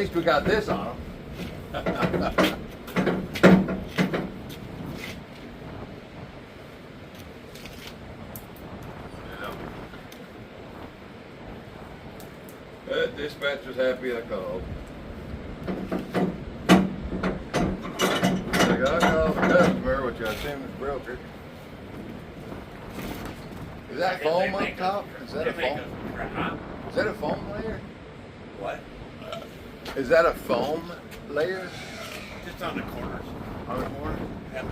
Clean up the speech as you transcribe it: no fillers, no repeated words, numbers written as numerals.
least we got this on them. Dispatcher's happy I called. Like, I called the customer, which I assume is broker. Is that foam up top? Is that a foam? Is that a foam layer? What? Is that a foam layer? Just on the corners. On the corner? Yep.